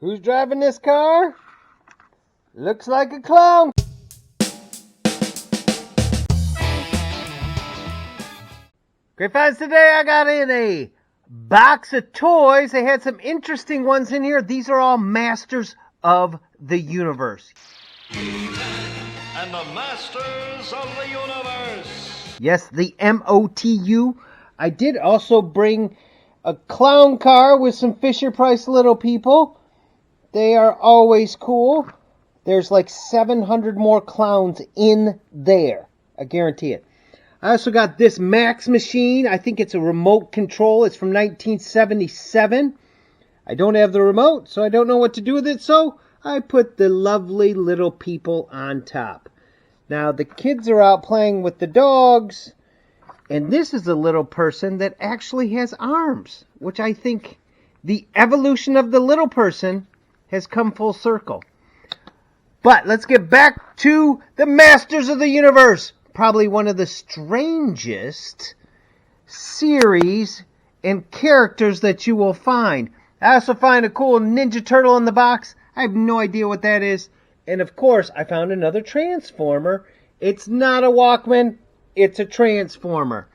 Who's driving this car? Looks like a clown. Great finds today. I got in a box of toys. They had some interesting ones in here. These are all Masters of the Universe. And the Masters of the Universe. Yes, the MOTU. I did also bring a clown car with some Fisher-Price little people. They are always cool. There's like 700 more clowns in there. I guarantee it. I also got this Max machine. I think it's a remote control. It's from 1977. I don't have the remote, so I don't know what to do with it. So I put the lovely little people on top. Now the kids are out playing with the dogs. And this is a little person that actually has arms, which I think the evolution of the little person has come full circle. But let's get back to the Masters of the Universe. Probably one of the strangest series and characters that you will find. I also find a cool Ninja Turtle in the box. I have no idea what that is. And of course, I found another Transformer. It's not a Walkman. It's a Transformer.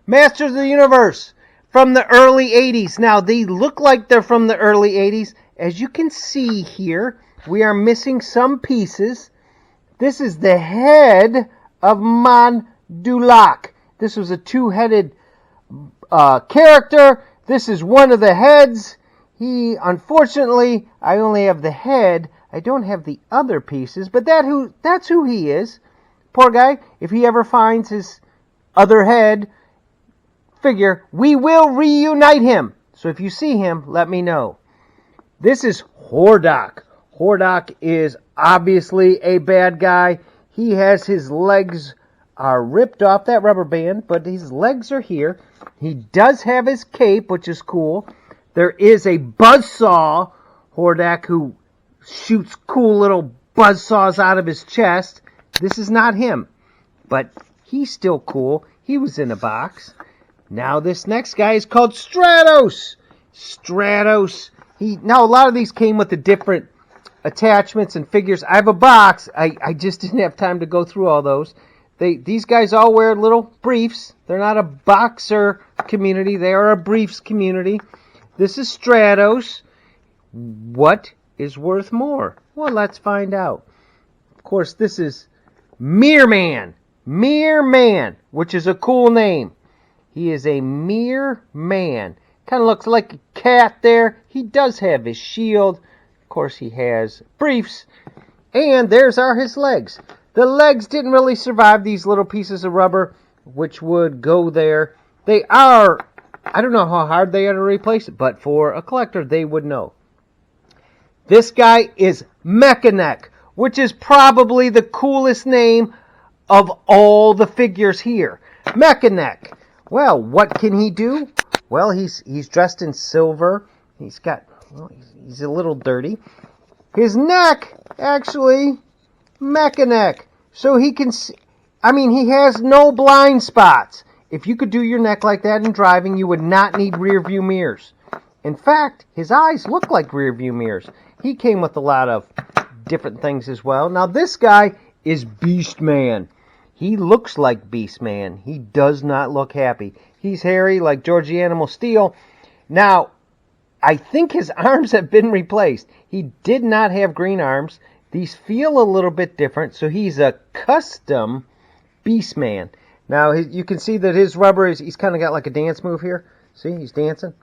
Masters of the Universe from the early 80s. Now, they look like they're from the early 80s. As you can see here, we are missing some pieces. This is the head of Mondulak. This was a two-headed character. This is one of the heads. Unfortunately, I only have the head. I don't have the other pieces, but that's who he is. Poor guy. If he ever finds his other head figure, we will reunite him. So if you see him, let me know. This is Hordak. Hordak is obviously a bad guy. He has his legs are ripped off that rubber band, but his legs are here. He does have his cape, which is cool. There is a buzzsaw Hordak who shoots cool little buzzsaws out of his chest. This is not him, but he's still cool. He was in a box. Now this next guy is called Stratos. Stratos. Now a lot of these came with the different attachments and figures. I have a box. I just didn't have time to go through all those. These guys all wear little briefs. They're not a boxer community. They are a briefs community. This is Stratos. What is worth more? Well, let's find out. Of course, this is Mere Man. Mere Man, which is a cool name. He is a mere man. Kind of looks like a cat there. He does have his shield. Of course, he has briefs. And there's his legs. The legs didn't really survive these little pieces of rubber, which would go there. They are, I don't know how hard they are to replace it, but for a collector, they would know. This guy is Mechanec, which is probably the coolest name of all the figures here. Mechanec. Well, what can he do? Well, he's dressed in silver. He's a little dirty. His neck, actually, Mechanec. So he can see, he has no blind spots. If you could do your neck like that in driving, you would not need rear view mirrors. In fact, his eyes look like rear view mirrors. He came with a lot of different things as well. Now, this guy is Beastman. He looks like Beastman. He does not look happy. He's hairy like Georgie Animal Steel. Now, I think his arms have been replaced. He did not have green arms. These feel a little bit different, so he's a custom Beastman. Now, you can see that his rubber he's kind of got like a dance move here. See, he's dancing.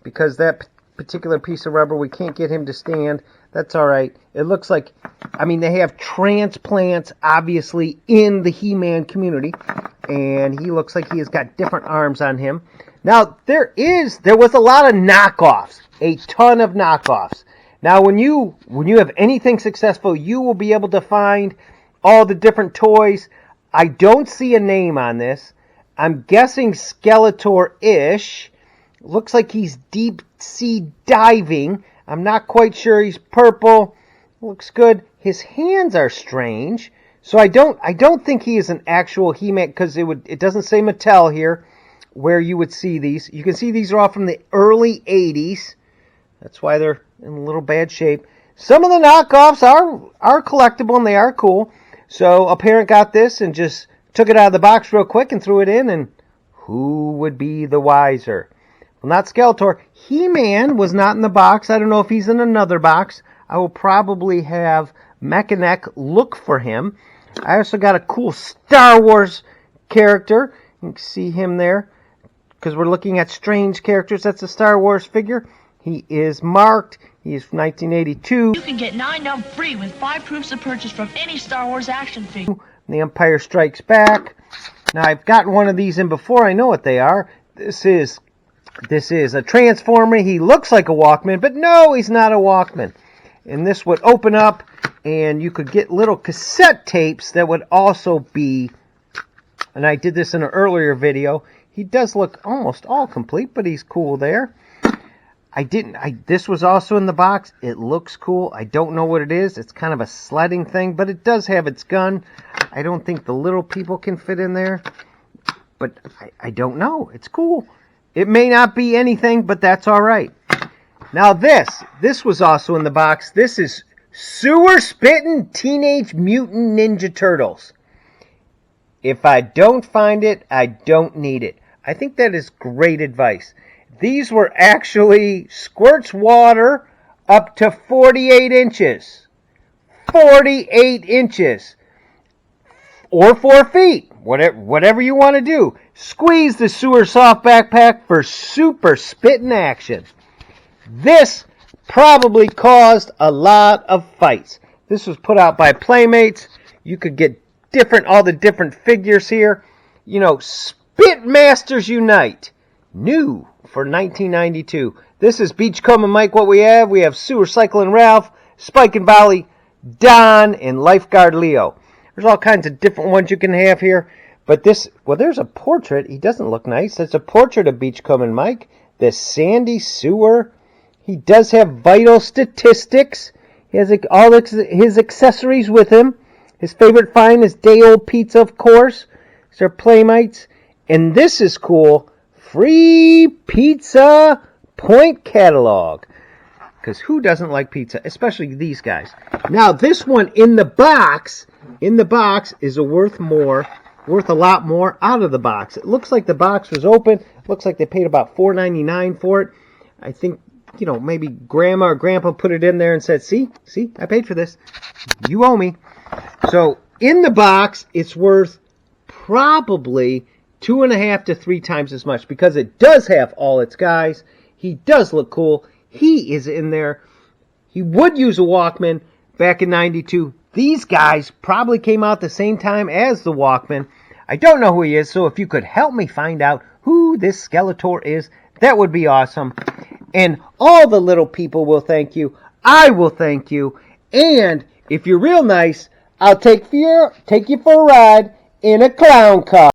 Because that particular piece of rubber, we can't get him to stand. That's all right. It looks like, they have transplants, obviously, in the He-Man community. And he looks like he has got different arms on him. Now, there was a lot of knockoffs. A ton of knockoffs. Now, when you have anything successful, you will be able to find all the different toys. I don't see a name on this. I'm guessing Skeletor-ish. Looks like he's deep sea diving. I'm not quite sure. He's purple. Looks good. His hands are strange. So I don't think he is an actual He-Man because it doesn't say Mattel here where you would see these. You can see these are all from the early 80s. That's why they're in a little bad shape. Some of the knockoffs are collectible and they are cool. So a parent got this and just took it out of the box real quick and threw it in, and who would be the wiser? Well, not Skeletor. He-Man was not in the box. I don't know if he's in another box. I will probably have Mechanec look for him. I also got a cool Star Wars character. You can see him there because we're looking at strange characters. That's a Star Wars figure. He is marked. He is from 1982. You can get 9 of them free with 5 proofs of purchase from any Star Wars action figure. The Empire Strikes Back. Now, I've gotten one of these in before. I know what they are. This is a Transformer. He looks like a Walkman, but no, he's not a Walkman. And this would open up, and you could get little cassette tapes that would also be, and I did this in an earlier video. He does look almost all complete, but he's cool there. This was also in the box. It looks cool. I don't know what it is. It's kind of a sledding thing, but it does have its gun. I don't think the little people can fit in there, but I don't know. It's cool. It may not be anything, but that's all right. Now this was also in the box. This is Sewer Spittin' Teenage Mutant Ninja Turtles. If I don't find it, I don't need it. I think that is great advice. These were actually squirts water up to 48 inches. 48 inches. Or 4 feet. Whatever you want to do. Squeeze the sewer soft backpack for super spittin' action. This probably caused a lot of fights. This was put out by Playmates. You could get all the different figures here. You know, Spitmasters Unite. New for 1992. This is Beachcomb and Mike. What we have Sewer Cycling Ralph, Spike and Volley, Don, and Lifeguard Leo. There's all kinds of different ones you can have here. But there's a portrait. He doesn't look nice. It's a portrait of Beachcomb and Mike. The Sandy Sewer. He does have vital statistics. He has all his accessories with him. His favorite find is day-old pizza, of course. These are Playmates. And this is cool. Free pizza point catalog. Because who doesn't like pizza? Especially these guys. Now, this one in the box is worth a lot more out of the box. It looks like the box was open. It looks like they paid about $4.99 for it. I think, maybe Grandma or Grandpa put it in there and said, see, I paid for this. You owe me. So, in the box, it's worth probably 2.5 to 3 times as much because it does have all its guys. He does look cool. He is in there. He would use a Walkman back in 92. These guys probably came out the same time as the Walkman. I don't know who he is, so if you could help me find out who this Skeletor is, that would be awesome. And all the little people will thank you. I will thank you. And if you're real nice, I'll take you for a ride in a clown car.